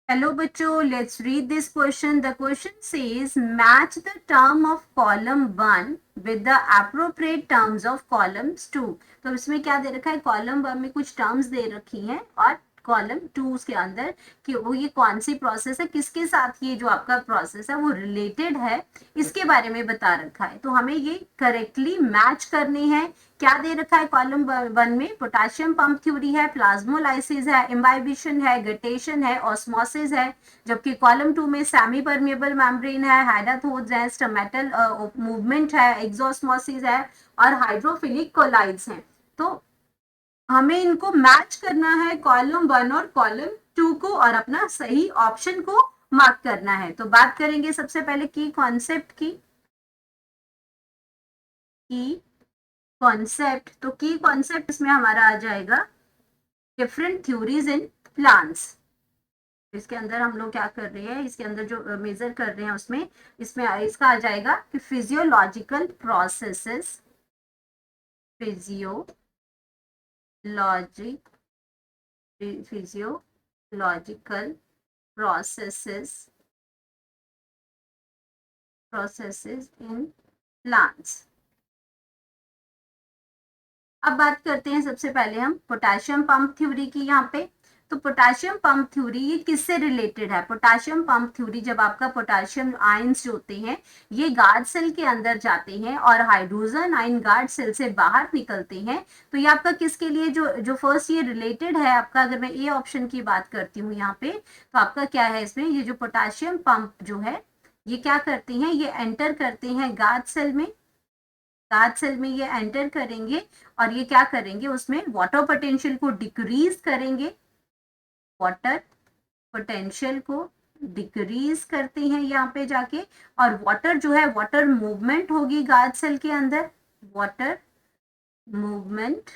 Hello बच्चों, let's read this question. The question says match the term of column 1 with the appropriate terms of columns 2. तो इसमें क्या दे रखा है, column 1 में कुछ टर्म्स दे रखी हैं और कॉलम 2 के अंदर कि वो ये कौन सी प्रोसेस है, किसके साथ ये जो आपका प्रोसेस है वो रिलेटेड है, इसके बारे में बता रखा है। तो हमें ये करेक्टली मैच करनी है। क्या दे रखा है कॉलम 1 में, पोटेशियम पंप थ्योरी है, प्लाज्मोलाइसिस है, इम्बाइबिशन है, गटेशन है, ऑस्मोसिस है। जबकि कॉलम 2 में सेमी परमेबल मेम्ब्रेन है, हाइड्रोथोड्स है, स्टोमेटल मूवमेंट है, एक्सोस्मोसिस है और हाइड्रोफिलिक कोलाइड्स हैं। तो हमें इनको मैच करना है कॉलम 1 और कॉलम 2 को और अपना सही ऑप्शन को मार्क करना है। तो बात करेंगे सबसे पहले की कॉन्सेप्ट की कॉन्सेप्ट। तो की कॉन्सेप्ट इसमें हमारा आ जाएगा डिफरेंट थ्योरीज इन प्लांट्स। इसके अंदर हम लोग क्या कर रहे हैं, इसके अंदर जो मेजर कर रहे हैं उसमें इसमें इसका आ जाएगा कि physiological processes, physiological processes in plants. अब बात करते हैं सबसे पहले हम पोटेशियम पंप थ्योरी की। यहाँ पे तो पोटेशियम पंप थ्योरी ये किससे रिलेटेड है? पोटेशियम पंप थ्योरी जब आपका पोटेशियम आयंस जो होते हैं ये गार्ड सेल के अंदर जाते हैं और हाइड्रोजन आयन गार्ड सेल से बाहर निकलते हैं। तो ये आपका किसके लिए जो फर्स्ट ये रिलेटेड है आपका, अगर मैं ए ऑप्शन की बात करती हूँ यहाँ पे, तो आपका क्या है इसमें, ये जो पोटेशियम पंप जो है ये क्या करते हैं, ये एंटर करते हैं गार्ड सेल में। गार्ड सेल में ये एंटर करेंगे और ये क्या करेंगे, उसमें वाटर पोटेंशियल को डिक्रीज करेंगे, वाटर पोटेंशियल को डिक्रीज करते हैं यहाँ पे जाके। और वाटर जो है, वाटर मूवमेंट होगी गार्ड सेल के अंदर, वाटर मूवमेंट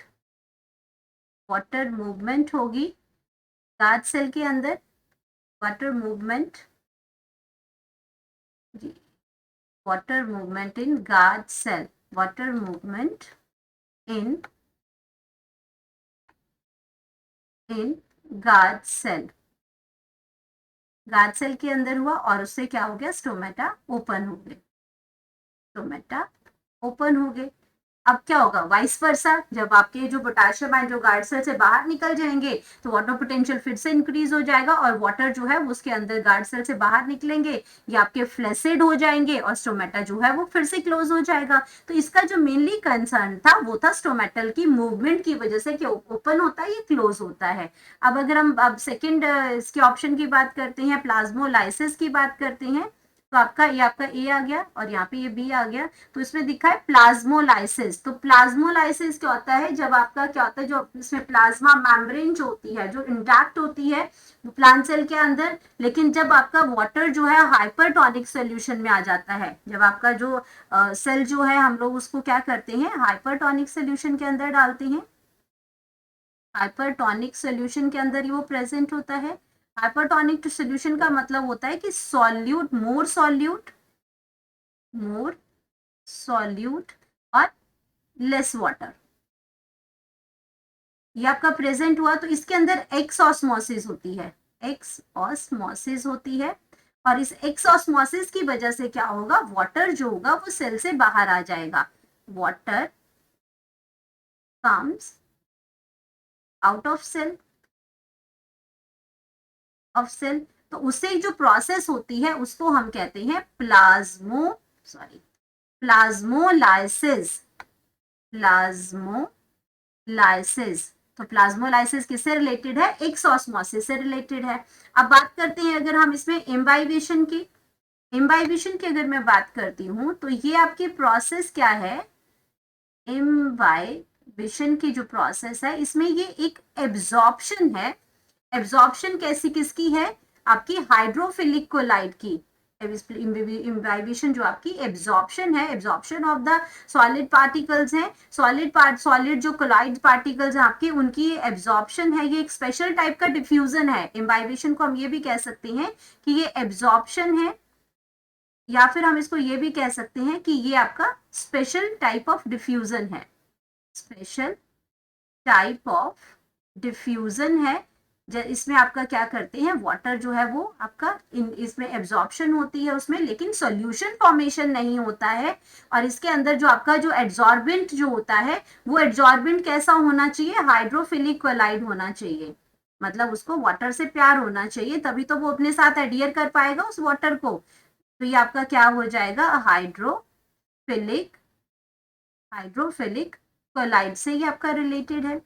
वाटर मूवमेंट होगी गार्ड सेल के अंदर, water movement water movement in guard cell, water movement in guard cell, guard cell के अंदर हुआ और उससे क्या हो गया, स्टोमेटा ओपन हो गए, स्टोमेटा ओपन हो गए। अब क्या होगा, वाइस वर्सा, जब आपके जो पोटेशियम आयन जो गार्ड सेल से बाहर निकल जाएंगे तो वाटर पोटेंशियल फिर से इंक्रीज हो जाएगा और वाटर जो है वो उसके अंदर गार्ड सेल से बाहर निकलेंगे, ये आपके फ्लैसिड हो जाएंगे और स्टोमेटा जो है वो फिर से क्लोज हो जाएगा। तो इसका जो मेनली कंसर्न था वो था स्टोमेटल की मूवमेंट की वजह से कि ओपन होता है ये क्लोज होता है। अब अगर हम अब सेकेंड इसके ऑप्शन की बात करते हैं, प्लाज्मोलाइसिस की बात करते हैं, तो आपका ए आ गया और यहाँ पे ये बी आ गया। तो इसमें दिखा है प्लाज्मोलाइसिस। तो प्लाज्मोलाइसिस क्या होता है, जब आपका क्या होता है, जो इसमें प्लाज्मा मेम्ब्रेन जो होती है जो इंटैक्ट होती है प्लांट सेल के अंदर, लेकिन जब आपका वाटर जो है हाइपरटोनिक सोल्यूशन में आ जाता है, जब आपका जो सेल जो है हम लोग उसको क्या करते हैं, हाइपरटोनिक सोल्यूशन के अंदर डालते हैं, हाइपरटोनिक सोल्यूशन के अंदर ही वो प्रेजेंट होता है। हाइपरटोनिक सोल्यूशन का मतलब होता है कि सॉल्यूट, मोर सॉल्यूट और लेस वाटर, ये आपका प्रेजेंट हुआ। तो इसके अंदर एक्स ऑस्मोसिस होती है, एक्स ऑस्मोसिस होती है और इस एक्स ऑस्मोसिस की वजह से क्या होगा, वाटर जो होगा वो सेल से बाहर आ जाएगा, water comes out of cell, तो उससे जो प्रोसेस होती है उसको हम कहते हैं प्लाज्मोलाइसिस, प्लाज्मोलाइसिस। तो प्लाज्मोलाइसिस किससे रिलेटेड है, एक्सऑस्मोसिस से रिलेटेड है। अब बात करते हैं अगर हम इसमें इम्बाइबिशन की, अगर मैं बात करती हूँ तो ये आपकी प्रोसेस क्या है, इम्बाइबिशन की जो प्रोसेस है इसमें ये एक एब्जॉर्प्शन है। एब्जॉर्प्शन कैसी किसकी है, आपकी हाइड्रोफिलिक कोलाइड की। इम्बाइबिशन जो आपकी एब्जॉर्प्शन है, absorption of the solid particles है, सॉलिड जो कोलाइड पार्टिकल्स हैं आपकी उनकी एब्जॉर्प्शन है। ये एक स्पेशल टाइप का डिफ्यूजन है। इम्बाइबिशन को हम ये भी कह सकते हैं कि ये एब्जॉर्प्शन है, या फिर हम इसको ये भी कह सकते हैं कि ये आपका स्पेशल टाइप ऑफ डिफ्यूजन है, स्पेशल टाइप ऑफ डिफ्यूजन है। इसमें आपका क्या करते हैं, वाटर जो है वो आपका इसमें एब्जॉर्प्शन होती है उसमें, लेकिन सॉल्यूशन फॉर्मेशन नहीं होता है। और इसके अंदर जो आपका जो एड्जॉर्बेंट जो होता है वो एड्जॉर्बेंट कैसा होना चाहिए, हाइड्रोफिलिक कोलाइड होना चाहिए, मतलब उसको वाटर से प्यार होना चाहिए, तभी तो वो अपने साथ एडियर कर पाएगा उस वाटर को। तो ये आपका क्या हो जाएगा, हाइड्रोफिलिक, हाइड्रोफिलिक कोलाइड से ये आपका रिलेटेड है।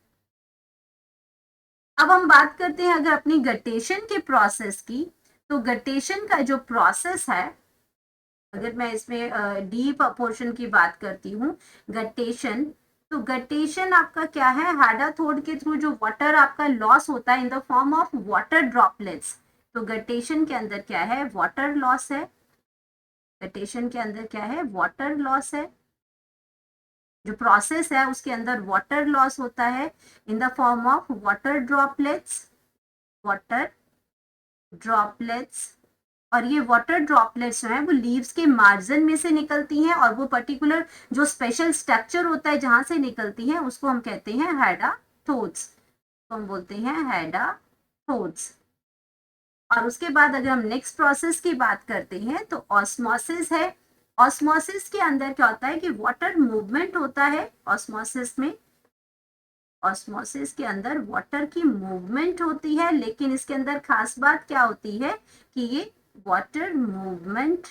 अब हम बात करते हैं अगर अपनी गटेशन के प्रोसेस की, तो गटेशन का जो प्रोसेस है, अगर मैं इसमें डीप पोर्शन की बात करती हूँ, गटेशन, तो गटेशन आपका क्या है, हाइड्रोथोड के थ्रू जो वाटर आपका लॉस होता है in the form of water droplets, तो गटेशन के अंदर क्या है, वाटर लॉस है, गटेशन के अंदर क्या है, वाटर लॉस है, जो प्रोसेस है उसके अंदर वाटर लॉस होता है in the form of water droplets, water droplets. और ये वाटर ड्रॉपलेट्स जो है वो लीव्स के मार्जिन में से निकलती हैं, और वो पर्टिकुलर जो स्पेशल स्ट्रक्चर होता है जहां से निकलती हैं उसको हम कहते हैं हेडाथोड्स, तो हम बोलते हैं हेडाथोड्स। और उसके बाद अगर हम नेक्स्ट प्रोसेस की बात करते हैं तो ऑस्मोसिस है। ऑस्मोसिस के अंदर क्या होता है कि वाटर मूवमेंट होता है, ऑस्मोसिस में, ऑस्मोसिस के अंदर वाटर की मूवमेंट होती है, लेकिन इसके अंदर खास बात क्या होती है कि ये वाटर मूवमेंट,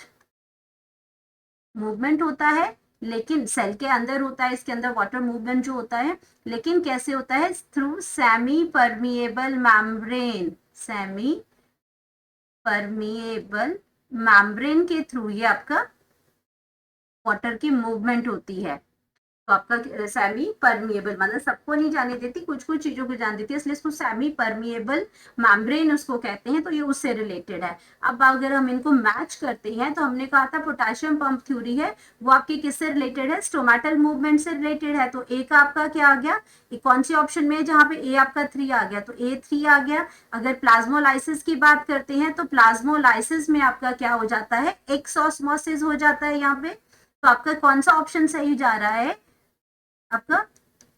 मूवमेंट होता है, लेकिन सेल के अंदर होता है, इसके अंदर वाटर मूवमेंट जो होता है, लेकिन कैसे होता है, through semi permeable membrane, semi permeable membrane के थ्रू ये आपका वाटर की मूवमेंट होती है। तो आपका सेमी परमिएबल मतलब सबको नहीं जाने देती, कुछ कुछ चीजों को जान देती है, इसलिए इसको सेमी परमिएबल मेम्ब्रेन उसको कहते हैं, तो ये उससे रिलेटेड है। अब अगर हम इनको मैच करते हैं तो हमने कहा था पोटेशियम पंप थ्योरी है वो आपकी किससे रिलेटेड है, स्टोमेटल मूवमेंट से रिलेटेड है। तो ए का आपका क्या आ गया, कौन सी ऑप्शन में, जहाँ पे ए आपका 3 आ गया, तो A3 आ गया। अगर प्लाज्मोलाइसिस की बात करते हैं तो प्लाज्मोलाइसिस में आपका क्या हो जाता है, एक्सऑस्मोसिस हो जाता है यहाँ पे। तो आपका कौन सा ऑप्शन सही जा रहा है, आपका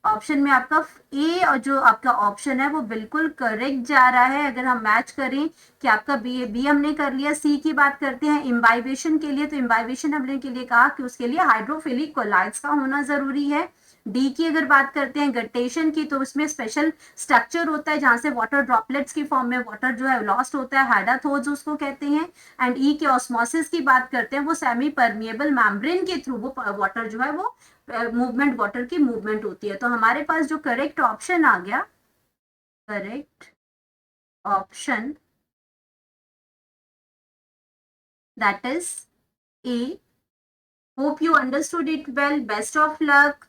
ऑप्शन में आपका ए, और जो आपका ऑप्शन है वो बिल्कुल करेक्ट जा रहा है। अगर हम मैच करें कि आपका बी हमने कर लिया, सी की बात करते हैं इम्बाइबेशन के लिए, तो इम्बाइबेशन हमने के लिए कहा कि उसके लिए हाइड्रोफिलिक कोलाइड्स का होना जरूरी है। डी की अगर बात करते हैं गटेशन की, तो उसमें स्पेशल स्ट्रक्चर होता है जहां से वाटर ड्रॉपलेट्स की फॉर्म में वाटर जो है लॉस्ट होता है, हाइड्रोथोड्स उसको कहते हैं। एंड ई के ऑस्मोसिस की बात करते हैं, वो सेमी परमिएबल मेम्ब्रेन के थ्रू वो वाटर जो है वो मूवमेंट, वाटर की मूवमेंट होती है। तो हमारे पास जो करेक्ट ऑप्शन आ गया, correct option that is a. Hope you understood it well, best of luck.